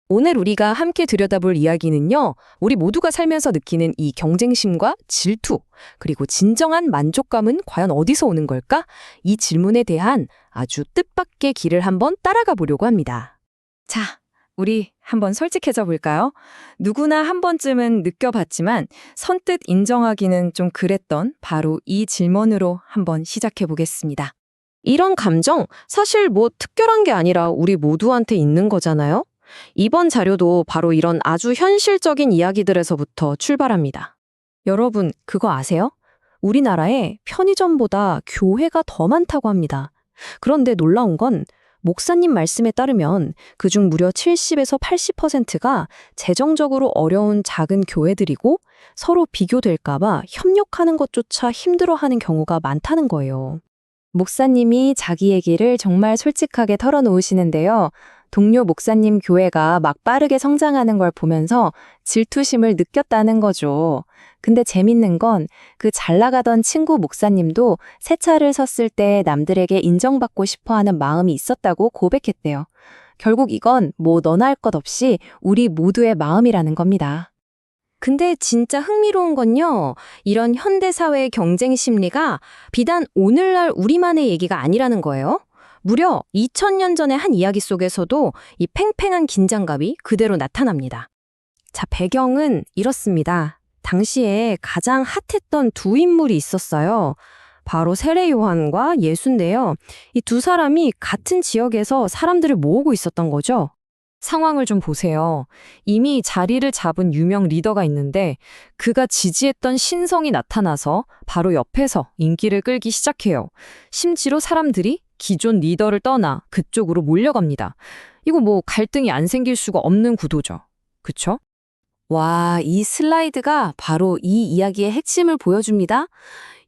오늘 우리가 함께 들여다볼 이야기는요, 우리 모두가 살면서 느끼는 이 경쟁심과 질투, 그리고 진정한 만족감은 과연 어디서 오는 걸까? 이 질문에 대한 아주 뜻밖의 길을 한번 따라가 보려고 합니다. 자, 우리 한번 솔직해져 볼까요? 누구나 한 번쯤은 느껴봤지만 선뜻 인정하기는 좀 그랬던 바로 이 질문으로 한번 시작해 보겠습니다. 이런 감정, 사실 뭐 특별한 게 아니라 우리 모두한테 있는 거잖아요? 이번 자료도 바로 이런 아주 현실적인 이야기들에서부터 출발합니다. 여러분, 그거 아세요? 우리나라에 편의점보다 교회가 더 많다고 합니다. 그런데 놀라운 건 목사님 말씀에 따르면 그중 무려 70에서 80%가 재정적으로 어려운 작은 교회들이고 서로 비교될까봐 협력하는 것조차 힘들어하는 경우가 많다는 거예요. 목사님이 자기 얘기를 정말 솔직하게 털어놓으시는데요. 동료 목사님 교회가 막 빠르게 성장하는 걸 보면서 질투심을 느꼈다는 거죠. 근데 재밌는 건 그 잘 나가던 친구 목사님도 새 차를 섰을 때 남들에게 인정받고 싶어 하는 마음이 있었다고 고백했대요. 결국 이건 뭐 너나 할 것 없이 우리 모두의 마음이라는 겁니다. 근데 진짜 흥미로운 건요, 이런 현대사회의 경쟁 심리가 비단 오늘날 우리만의 얘기가 아니라는 거예요. 무려 2000년 전의 한 이야기 속에서도 이 팽팽한 긴장감이 그대로 나타납니다. 자, 배경은 이렇습니다. 당시에 가장 핫했던 두 인물이 있었어요. 바로 세례 요한과 예수인데요. 이 두 사람이 같은 지역에서 사람들을 모으고 있었던 거죠. 상황을 좀 보세요. 이미 자리를 잡은 유명 리더가 있는데 그가 지지했던 신성이 나타나서 바로 옆에서 인기를 끌기 시작해요. 심지어 사람들이 기존 리더를 떠나 그쪽으로 몰려갑니다. 이거 뭐 갈등이 안 생길 수가 없는 구도죠. 그쵸? 와, 이 슬라이드가 바로 이 이야기의 핵심을 보여줍니다.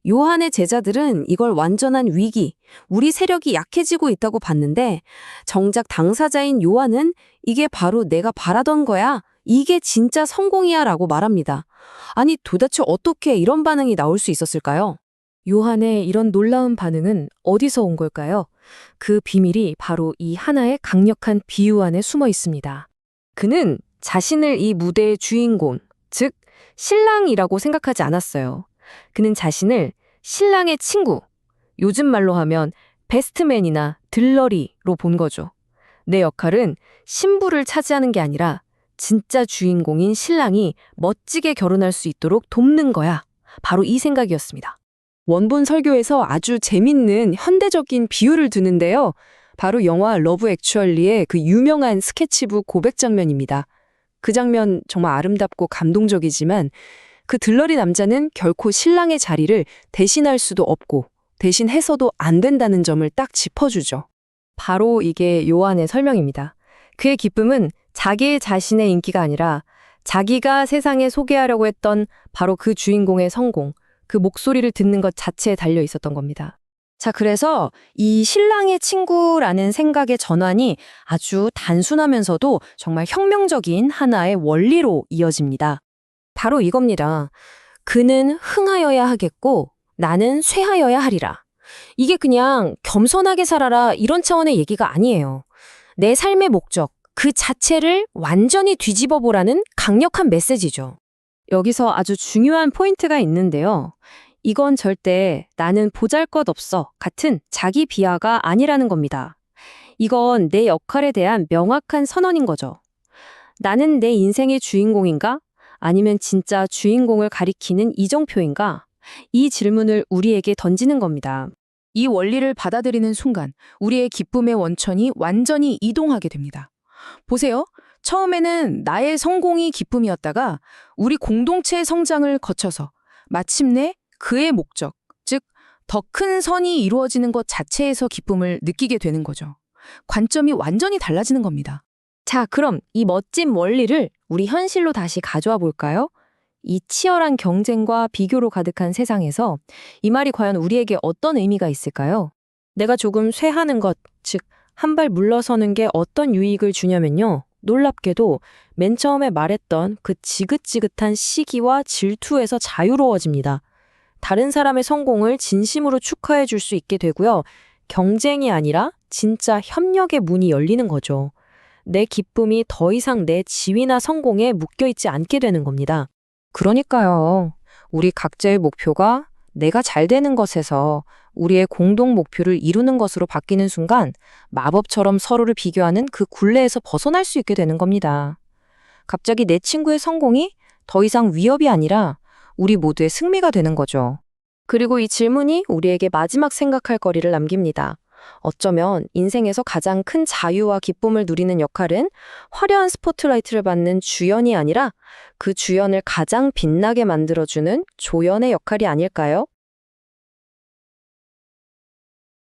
요한의 제자들은 이걸 완전한 위기, 우리 세력이 약해지고 있다고 봤는데 정작 당사자인 요한은 이게 바로 내가 바라던 거야. 이게 진짜 성공이야 라고 말합니다. 아니 도대체 어떻게 이런 반응이 나올 수 있었을까요? 요한의 이런 놀라운 반응은 어디서 온 걸까요? 그 비밀이 바로 이 하나의 강력한 비유 안에 숨어 있습니다. 그는 자신을 이 무대의 주인공, 즉 신랑이라고 생각하지 않았어요. 그는 자신을 신랑의 친구, 요즘 말로 하면 베스트맨이나 들러리로 본 거죠. 내 역할은 신부를 차지하는 게 아니라 진짜 주인공인 신랑이 멋지게 결혼할 수 있도록 돕는 거야. 바로 이 생각이었습니다. 원본 설교에서 아주 재밌는 현대적인 비유를 두는데요. 바로 영화 러브 액츄얼리의 그 유명한 스케치북 고백 장면입니다. 그 장면 정말 아름답고 감동적이지만 그 들러리 남자는 결코 신랑의 자리를 대신할 수도 없고 대신해서도 안 된다는 점을 딱 짚어주죠. 바로 이게 요한의 설명입니다. 그의 기쁨은 자기 자신의 인기가 아니라 자기가 세상에 소개하려고 했던 바로 그 주인공의 성공, 그 목소리를 듣는 것 자체에 달려 있었던 겁니다. 자, 그래서 이 신랑의 친구라는 생각의 전환이 아주 단순하면서도 정말 혁명적인 하나의 원리로 이어집니다. 바로 이겁니다. 그는 흥하여야 하겠고 나는 쇠하여야 하리라. 이게 그냥 겸손하게 살아라 이런 차원의 얘기가 아니에요. 내 삶의 목적, 그 자체를 완전히 뒤집어 보라는 강력한 메시지죠. 여기서 아주 중요한 포인트가 있는데요. 이건 절대 나는 보잘것없어 같은 자기 비하가 아니라는 겁니다. 이건 내 역할에 대한 명확한 선언인 거죠. 나는 내 인생의 주인공인가? 아니면 진짜 주인공을 가리키는 이정표인가? 이 질문을 우리에게 던지는 겁니다. 이 원리를 받아들이는 순간 우리의 기쁨의 원천이 완전히 이동하게 됩니다. 보세요. 처음에는 나의 성공이 기쁨이었다가 우리 공동체의 성장을 거쳐서 마침내 그의 목적, 즉 더 큰 선이 이루어지는 것 자체에서 기쁨을 느끼게 되는 거죠. 관점이 완전히 달라지는 겁니다. 자, 그럼 이 멋진 원리를 우리 현실로 다시 가져와 볼까요? 이 치열한 경쟁과 비교로 가득한 세상에서 이 말이 과연 우리에게 어떤 의미가 있을까요? 내가 조금 쇠하는 것, 즉 한 발 물러서는 게 어떤 유익을 주냐면요. 놀랍게도 맨 처음에 말했던 그 지긋지긋한 시기와 질투에서 자유로워집니다. 다른 사람의 성공을 진심으로 축하해 줄 수 있게 되고요. 경쟁이 아니라 진짜 협력의 문이 열리는 거죠. 내 기쁨이 더 이상 내 지위나 성공에 묶여있지 않게 되는 겁니다. 그러니까요. 우리 각자의 목표가 내가 잘 되는 것에서 우리의 공동 목표를 이루는 것으로 바뀌는 순간 마법처럼 서로를 비교하는 그 굴레에서 벗어날 수 있게 되는 겁니다. 갑자기 내 친구의 성공이 더 이상 위협이 아니라 우리 모두의 승리가 되는 거죠. 그리고 이 질문이 우리에게 마지막 생각할 거리를 남깁니다. 어쩌면 인생에서 가장 큰 자유와 기쁨을 누리는 역할은 화려한 스포트라이트를 받는 주연이 아니라 그 주연을 가장 빛나게 만들어주는 조연의 역할이 아닐까요?